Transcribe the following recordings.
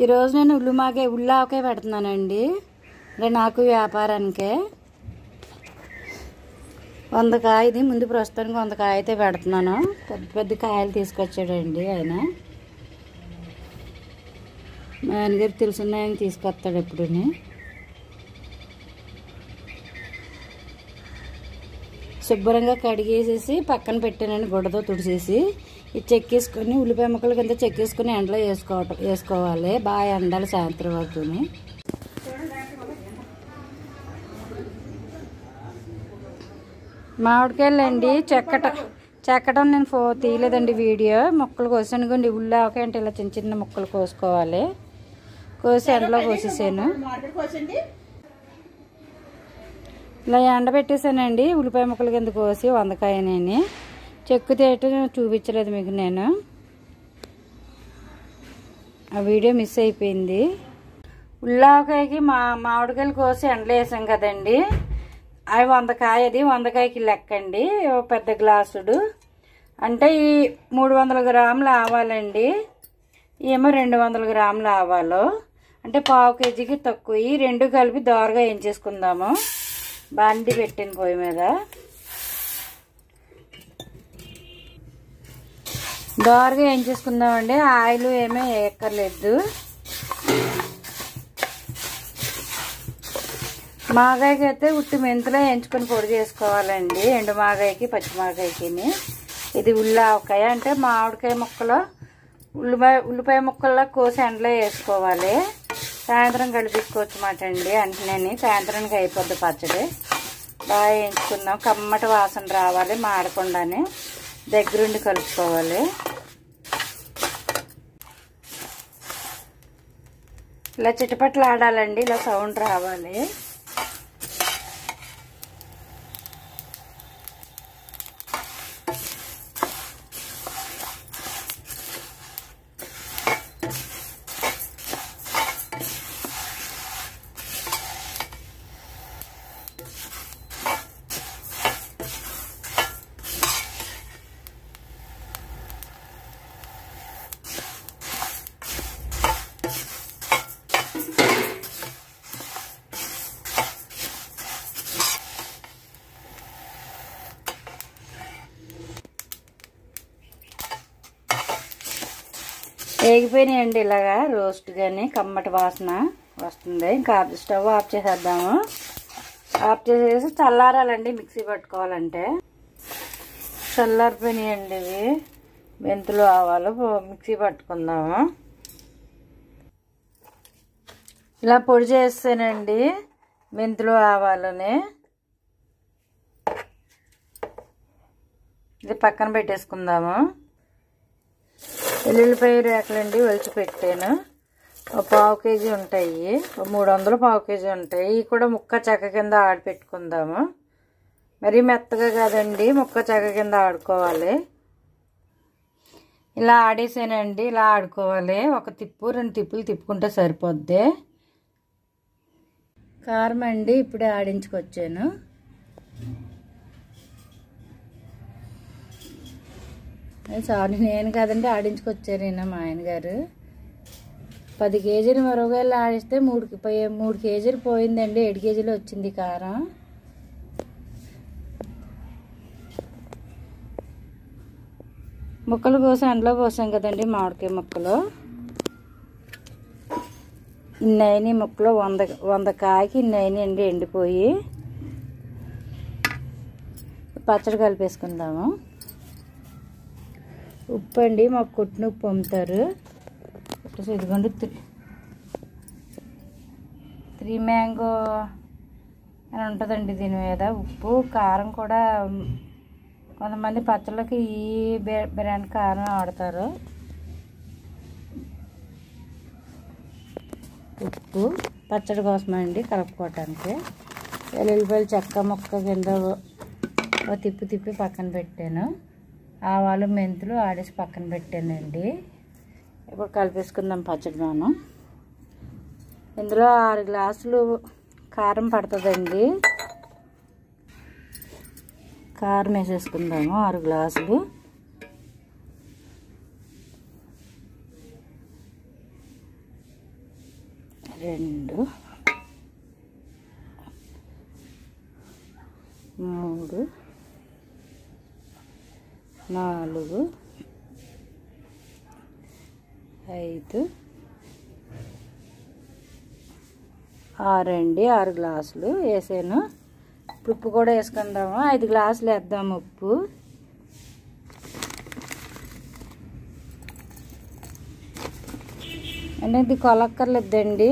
ఈరోజు నేను ఉల్లావకాయ పెడుతున్నానండి. అంటే నాకు వ్యాపారానికే 100 కాయది ముందు ప్రస్తుతానికి 100 కాయ అయితే పెడుతున్నాను. పెద్ద పెద్ద కాయలు తీసుకొచ్చాడండి ఆయన. మా ఆయనగారు తెలుసున్న ఆయన తీసుకొస్తాడు ఎప్పుడుని. శుభ్రంగా కడిగేసేసి పక్కన పెట్టానండి, గుడ్డతో తుడిచేసి. ఇది చెక్కేసుకొని ఉల్లిపాయ ముక్కల కింద చెక్కేసుకొని ఎండలో వేసుకోవాలి. బాగా ఎండాలి సాయంత్రం వరకుని. మామిడికాయలు అండి చెక్కటం నేను తీయలేదండి వీడియో. ముక్కలు కోసానుకోండి. ఉల్లావకాయ అంటే ఇలా చిన్న చిన్న ముక్కలు కోసుకోవాలి. కోసి ఎండలో కోసేసాను. ఇలా ఎండబెట్టేసానండి. ఉల్లిపాయ ముక్కల కింద కోసి 100 కాయని చెక్కు తేయటం చూపించలేదు మీకు నేను. ఆ వీడియో మిస్ అయిపోయింది. ఉల్లావకాయకి మామిడికాయలు కోసి ఎండలో వేసాం కదండి. అవి 100 కాయ, అది 100 కాయకి లెక్కండి. పెద్ద గ్లాసుడు అంటే ఈ 300 గ్రాములు ఆవాలండి. ఏమో 200 గ్రాములు ఆవాలు. అంటే పావు కేజీకి తక్కువ. ఈ రెండు కలిపి దోరగా వేయించేసుకుందాము. బాండి పెట్టిన పొయ్యి మీద దోరగా వేయించేసుకుందామండి. ఆయిల్ ఏమీ వేయక్కర్లేదు. మాగాయకి అయితే ఉట్టి మెంతులో వేయించుకొని పొడి చేసుకోవాలండి. ఎండు మాగాయకి పచ్చి మాగాయకి. ఇది ఉల్లావకాయ అంటే మామిడికాయ ముక్కలు ఉల్లిపాయ ముక్కల్లో కోసి ఎండలో వేసుకోవాలి. సాయంత్రం కలిపించుకోవచ్చు మాట అండి. అంటే సాయంత్రానికి అయిపోద్ది పచ్చడి. బాగా వేయించుకుందాం. కమ్మటి వాసన రావాలి మాడకుండానే. దగ్గరుండి కలుపుకోవాలి. ఇలా చిటపట్లు ఆడాలండి. ఇలా సౌండ్ రావాలి. వేగిపోయినాయండి. ఇలాగా రోస్ట్ కానీ కమ్మటి వాసన వస్తుంది. ఇంకా స్టవ్ ఆఫ్ చేసేద్దాము. ఆఫ్ చేసేసి చల్లారాలండి. మిక్సీ పట్టుకోవాలంటే చల్లారిపోయినాయండి ఇవి. మెంతులు ఆవాలు మిక్సీ పట్టుకుందాము. ఇలా పొడి చేస్తానండి మెంతులు ఆవాలని. ఇది పక్కన పెట్టేసుకుందాము. వెల్లుల్లిపాయ రేకలండి ఒలిచి పెట్టాను. పావు కేజీ ఉంటాయి. 300 పావు కేజీ ఉంటాయి. ఇవి కూడా ముక్క చెక్క కింద ఆడిపెట్టుకుందాము. మరీ మెత్తగా కాదండి, ముక్క చెక్క కింద ఆడుకోవాలి. ఇలా ఆడేసానండి. ఇలా ఆడుకోవాలి. 1 తిప్పు 2 తిప్పులు తిప్పుకుంటే సరిపోద్ది. కారం అండి ఇప్పుడే ఆడించుకొచ్చాను. సారీ నేను కదండి ఆడించుకొచ్చారు ఈయన మా ఆయన గారు. 10 కేజీలు మరొకవేళ ఆడిస్తే 3 కేజీలు పోయిందండి. 7 కేజీలు వచ్చింది కారం. ముక్కలు కోసం ఎండలో పోసాం కదండి మామిడికాయ ముక్కలు. ఇన్నైనా ముక్కలు 100 కాయకి ఇన్నైనాయండి ఎండిపోయి. పచ్చడి కలిపేసుకుందాము. ఉప్పు అండి మాకు కొట్టిన ఉప్పు అమ్ముతారు. ఇదిగోండి 3 మ్యాంగో అని ఉంటుందండి దీని మీద. ఉప్పు కారం కూడా కొంతమంది పచ్చళ్ళకి ఈ బ్రాండ్ కారం వాడతారు. ఉప్పు పచ్చడి కోసమండి కలుపుకోవటానికి. వెల్లుల్లిపాయలు చెక్క ముక్క కింద తిప్పి పక్కన పెట్టాను. ఆవాలు మెంతులు ఆడేసి పక్కన పెట్టానండి. ఇప్పుడు కలిపేసుకుందాం పచ్చడి. మనం ఇందులో 6 గ్లాసులు కారం పడుతుందండి. కారం వేసేసుకుందాము 6 గ్లాసులు. 2 3 4 5 6 అండి. 6 గ్లాసులు వేసాను. ఇప్పుడు ఉప్పు కూడా వేసుకుందాము. 5 గ్లాసులు వేద్దాము ఉప్పు. అంటే ఇది కొలక్కర్లేదండి.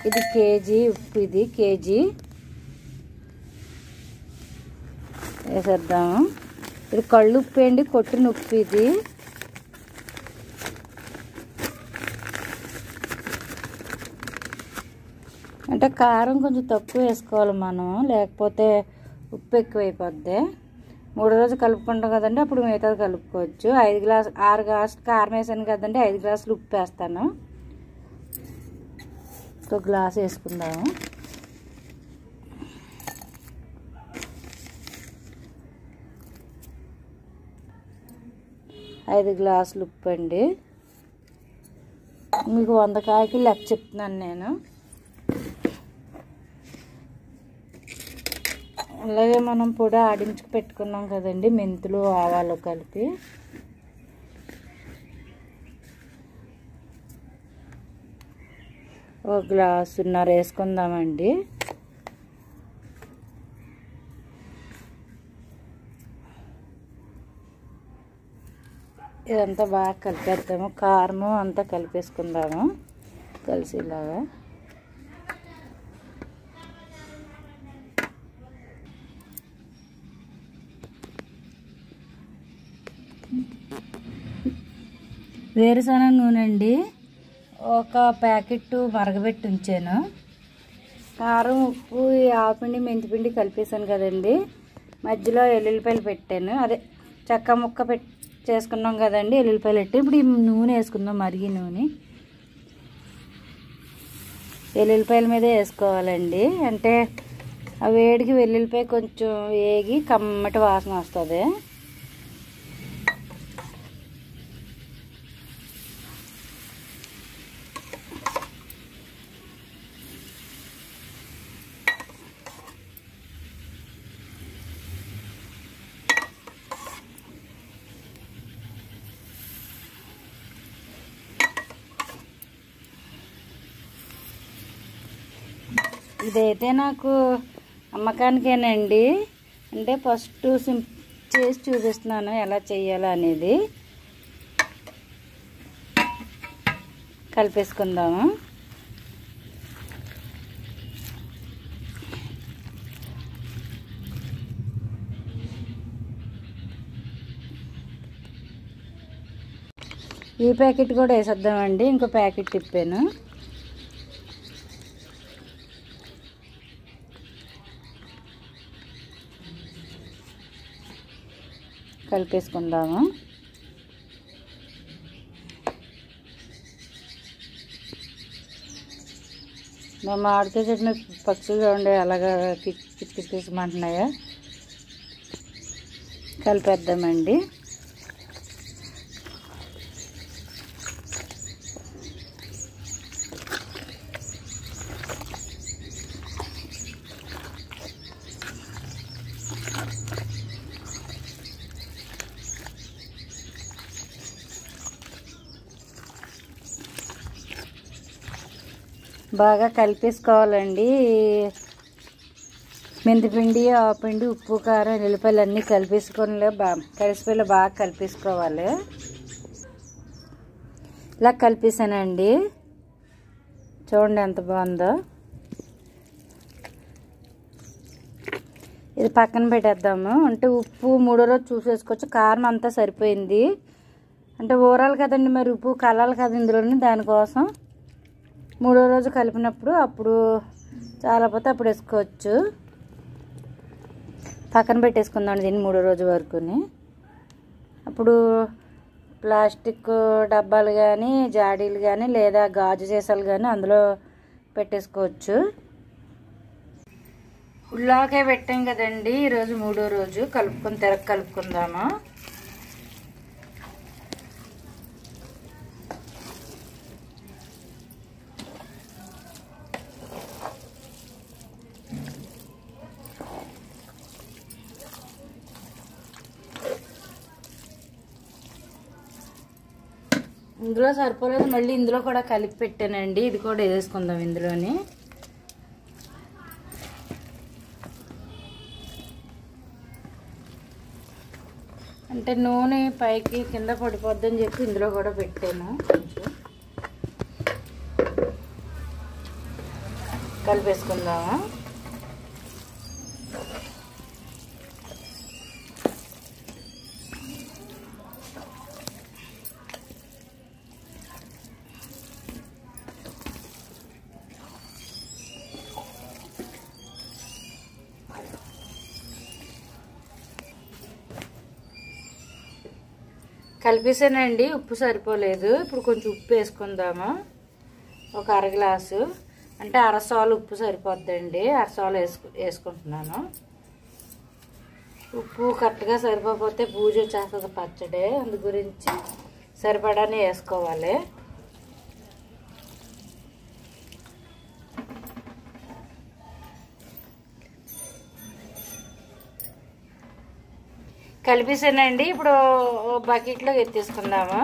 ఇది కేజీ ఉప్పు, ఇది కేజీ వేసేద్దాము. ఇది కళ్ళు ఉప్పు అండి, కొట్టిన ఉప్పు ఇది. అంటే కారం కొంచెం తక్కువ వేసుకోవాలి మనం, లేకపోతే ఉప్పు ఎక్కువైపోద్ది. 3 రోజులు కలుపుకుంటాం కదండి, అప్పుడు మిగతాది కలుపుకోవచ్చు. 6 గ్లాసులు కారం వేసాను కదండి, 5 గ్లాసులు ఉప్పు వేస్తాను. ఒక గ్లాస్ వేసుకుందాము. ఐదు గ్లాసులు ఉప్పు అండి. మీకు 100 కాయకి లెక్క చెప్తున్నాను నేను. అలాగే మనం పొడి ఆడించుకు పెట్టుకున్నాం కదండి, మెంతులు ఆవాలు కలిపి. ఒక గ్లాసున్నర వేసుకుందామండి. ఇదంతా బాగా కలిపేద్దాము. కారము అంతా కలిపేసుకుందాము కలిసిలాగా. వేరుశనగ నూనె అండి, ఒక ప్యాకెట్ మరగబెట్టి ఉంచాను. కారం, ఉప్పు, ఆవపిండి, మెంతిపిండి కలిపేసాను కదండి. మధ్యలో ఎల్లుల్లిపాయలు పెట్టాను. అదే చెక్క ముక్క చేసుకున్నాం కదండి, ఎల్లుల్లిపాయలు పెట్టి. ఇప్పుడు ఈ నూనె వేసుకుందాం, మరిగి నూనె. వెల్లుల్లిపాయల మీద వేసుకోవాలండి. అంటే ఆ వేడికి వెల్లుల్లిపాయ కొంచెం వేగి కమ్మటి వాసన వస్తుంది. ఇదైతే నాకు అమ్మకానికేనండి. అంటే ఫస్ట్ చేసి చూపిస్తున్నాను ఎలా చేయాలో అనేది. కలిపేసుకుందాము. ఈ ప్యాకెట్ కూడా వేసేద్దామండి. ఇంకో ప్యాకెట్ తిప్పాను. కలిపేసుకుందాము. మా మామిడికాయ చట్నీ పక్షులు చూడండి అలాగా కిచ్కిచ్మంటున్నాయా. కలిపేద్దామండి. బాగా కలిపేసుకోవాలండి. మెంతిపిండి, ఆవపిండి, ఉప్పు, కారం, ఎల్లిపాయలు అన్నీ కలిపేసుకొని కలిసిపోయి బాగా కలిపేసుకోవాలి. ఇలా కలిపేసానండి. చూడండి ఎంత బాగుందో. ఇది పక్కన పెట్టేద్దాము. అంటే ఉప్పు 3వ రోజు చూసేసుకోవచ్చు. కారం అంతా సరిపోయింది. అంటే ఊరాలి కదండి, మరి ఉప్పు కలాలి కదా ఇందులోని. దానికోసం 3వ రోజు కలిపినప్పుడు అప్పుడు చాలాపోతే అప్పుడు వేసుకోవచ్చు. పక్కన పెట్టేసుకుందాం దీన్ని 3వ రోజు వరకుని. అప్పుడు ప్లాస్టిక్ డబ్బాలు కానీ, జాడీలు కానీ, లేదా గాజు సీసాలు కానీ అందులో పెట్టేసుకోవచ్చు. ఉల్లాకే పెట్టాం కదండి, ఈరోజు 3వ రోజు. కలుపుకుందాము. ఇందులో సరిపోలేదు, మళ్ళీ ఇందులో కూడా కలిపి పెట్టానండి. ఇది కూడా వేసుకుందాం ఇందులోని. అంటే నూనె పైకి కింద పడిపోద్దని చెప్పి ఇందులో కూడా పెట్టాను. కొంచెం కలిపేసుకుందాము. కలిపేసానండి. ఉప్పు సరిపోలేదు. ఇప్పుడు కొంచెం ఉప్పు వేసుకుందాము. ఒక అర గ్లాసు, అంటే అరసాలు ఉప్పు సరిపోద్దండి. అరసాలు వేసుకుంటున్నాను. ఉప్పు కరెక్ట్గా సరిపోతే బూజు వచ్చేస్తుంది పచ్చడి. అందు గురించి సరిపడానే వేసుకోవాలి. కలిపేసానండి. ఇప్పుడు బకెట్లో ఎత్తేసుకుందాము.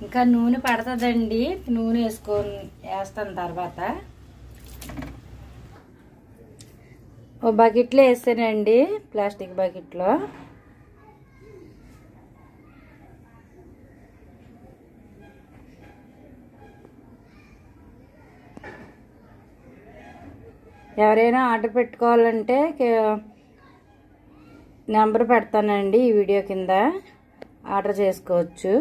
ఇంకా నూనె పడుతుందండి. నూనె వేస్తాను తర్వాత. ఓ బకెట్లో వేస్తానండి, ప్లాస్టిక్ బకెట్లో. ఎవరైనా ఆర్డర్ పెట్టుకోవాలంటే నెంబర్ పెడతానండి ఈ వీడియో కింద, ఆర్డర్ చేసుకోవచ్చు.